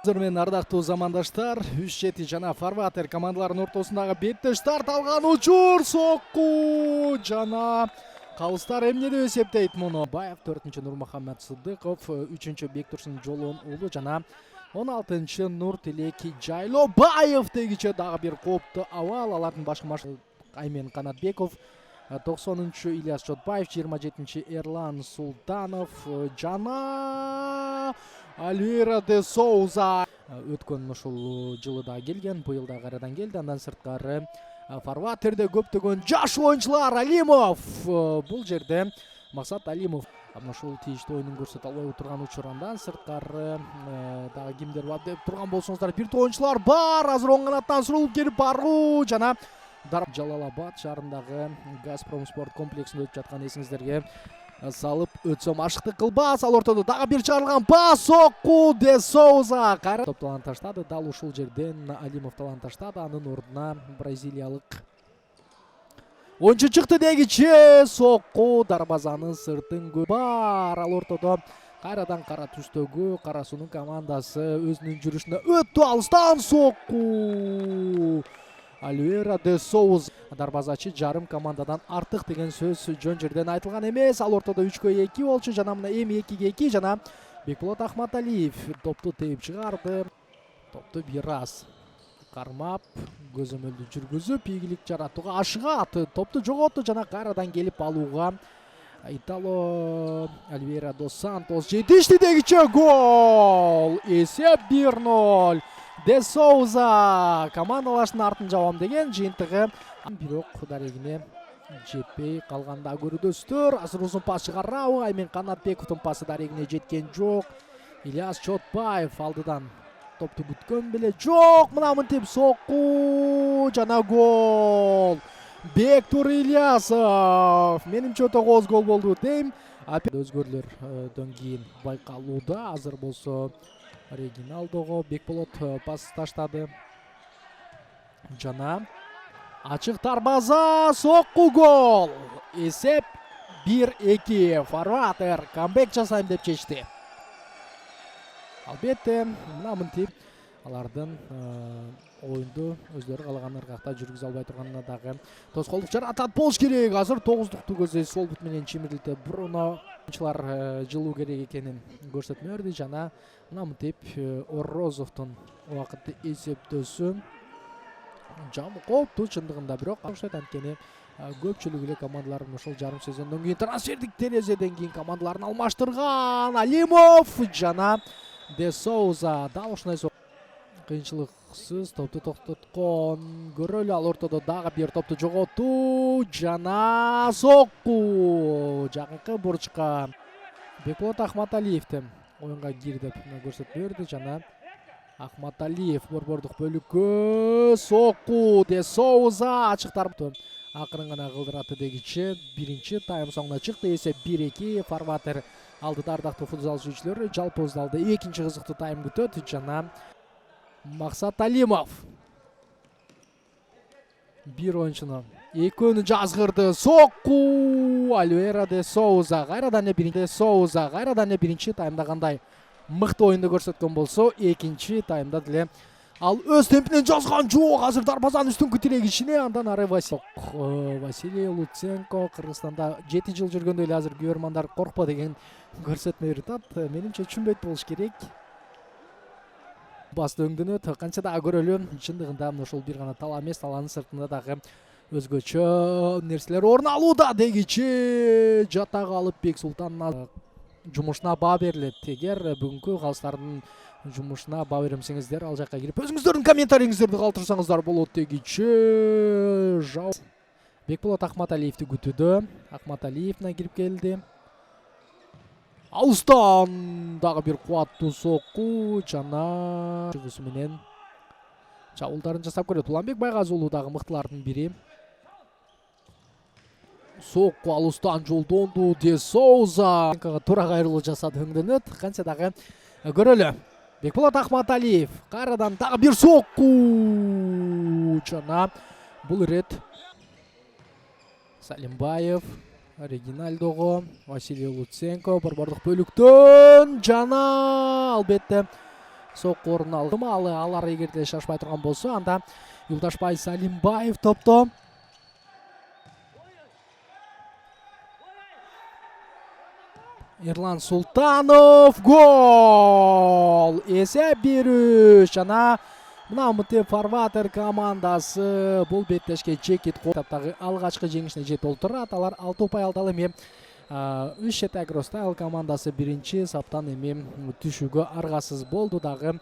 Мен ардактуу замандаштар, 3-7 жана Фарватер командаларынын ортосундагы беттеш старт алган учур сокку жана калыстар эмне деп эсептейт муну. Баев 4-чү Нурмухаммед Сыдыков, 3-чү Бектурсун Жолон уулу жана 16-чы Нуртилек Жайлобаев дегиче дагы бир кооптуу абал. Алардын башкы Аймен Канатбеков, 90-чы Ильяс Чотбаев, 27-чи Эрлан Султанов жана Альвира де Соуза. Өткөн ушул жылы да келген, быйыл да кайрадан келди. Андан сырткары Фарватерде көптөгөн жаш оюнчулар. Алимов бул жерде Максат Алимов ушул тийиштүү оюнун көрсөтө албай турган учур. Андан сырткары дагы кимдер бар деп турган болсоңуздар, бир топ оюнчулар бар. Азыр оң канаттан сурулуп келип баруу жана Жалалабад шаарындагы Газпром спорт комплексинде өтүп жаткан эсиңиздерге салып өтсөм ашыктык кылбас. Ал ортодо дагы бир чыгарылган пас, сокку де Соуза кайра топтон таштады. Дал ушул жерден Алимов талан таштады. Анын ордуна бразилиялык оюнчу чыкты дегиче сокку дарбазанын сыртын бар. Ал ортодо кайрадан кара түстөгү Кара суунун командасы өзүнүн жүрүшүнө өтүп алыстан сокку. Альвира де Соуз дарбазачы жарым командадан артык деген сөз жөн жерден айтылган эмес. Ал ортодо 3-2 болчу жана мына эми 2-2 жана Бекболот Ахматалиев топту тээп чыгарды. Топту бир аз кармап, көзөмөлдү жүргүзүп, ийгилик жаратууга ашыгат. Топту жоготту жана кайрадан келип алууга Итало Альвира дос Сантос жетишти дегиче гол. Эсеп 1-0. Де Соуза командалашынын артын жабам деген жыйынтыгы, бирок дарегине жетпей калганда көрүдөсүздөр. Азыр узун пас чыгарабы, Аймен Канатбековдун пасы дарегине жеткен жок. Ильяс Чотбаев алдыдан топту күткөн беле жок. Мына мынтип сокку жана гол. Бектур Ильясов. Менимче өтө кооз гол болду дейм. Өзгөрүүлөрдөн кийин байкалууда. Азыр болсо Региналдого Бекболот пас таштады жана ачык дарбаза, сокку гол. Эсеп 1-2. Фарватер камбек жасайм деп чечти. Албетте мына мынтип алардын оюнду өздөрү каалаган ыргакта жүргүзө албай турганына дагы тоскоолдук жаратат болуш керек. Азыр 9-дукту көздөй сол бут менен чимирилте Бруно жылуу керек экенин көрсөтмө берди жана мына мынтип Орозовдун убакытты эсептөөсү жамы кооптуу чындыгында, бирок анткени көпчүлүгү эле командалардын ошол жарым сезондон кийин трансфердик терезеден кийин командаларын алмаштырган. Алимов жана Де Соуза дал ушундай кыйынчылыксыз топту токтоткон. Көрөлү, ал ортодо дагы бир топту жоготту жана сокку жакынкы бурчка. Бекболот Ахматалиевди оюнга кир деп көрсөтмө берди жана Ахматалиев борбордук бөлүккө сокку. Де Соуза ачыктар акырын гана кылдыраты дегиче биринчи тайм соңуна чыкты. Эсеп 1-2. Фарватер алдыда ардактуу футзал сүйүүчүлөр. Жалпы залда экинчи кызыктуу тайм күтөт жана Максат Алимов бир оюнчуну экөөнү жазгырды. Сокку Альвира де Соуза кайрадан эле биринчи таймда кандай мыкты оюнду көрсөткөн болсо, экинчи таймда деле ал өз темпинен жазган жок. Азыр дарбазанын үстүнкү тирегишине андан ары Василий Луценко Кыргызстанда 7 жыл жүргөндө эле азыр көрөрмандар коркпо деген көрсөтмө берип атат. Менимче түшүнбөйт болуш керек. Басты өңдөнөт, канча дагы көрөлү. Чындыгында ошол бир гана тала эмес, таланын сыртында дагы өзгөчө нерселер орун алууда дегиче жатак алып Бек Султандын жумушуна баа берилет. Эгер бүгүнкү калыстардын жумушуна баа беремсеңиздер, ал жакка кирип өзүңүздөрдүн комментарийиңиздерди калтырсаңыздар болот дегиче. Бекболот Ахматалиевди күтүүдө. Ахматалиевна кирип келди. Алыстан дагы бир кубаттуу сокку жана чыгышы менен чабуулдарын жасап көрөт. Уланбек Байгазы уулу дагы мыктылардын бири. Сокку алыстан жолдонду. Де Соуза туура кайрылуу жасады, өңдөнөт. Канча дагы көрөлү. Бекболот Ахматалиев кайрадан дагы бир сокку жана бул ирет Салимбаев Региналдого, Василий Луценко борбордук бөлүктөн жана албетте сокку орун алды. Алар эгерде шашпай турган болсо, анда Юлдашбай Салимбаев топто. Ерлан Султанов гол! Эсеп 1-3. Жана мына МТ Фарватер командасы бул беттешке жекит коптагы алгачкы жеңишине жетип олтурат. Алар 6 упай алды. Эми Үш Агростайл командасы биринчи саптан эми түшүүгө аргасыз болду дагы.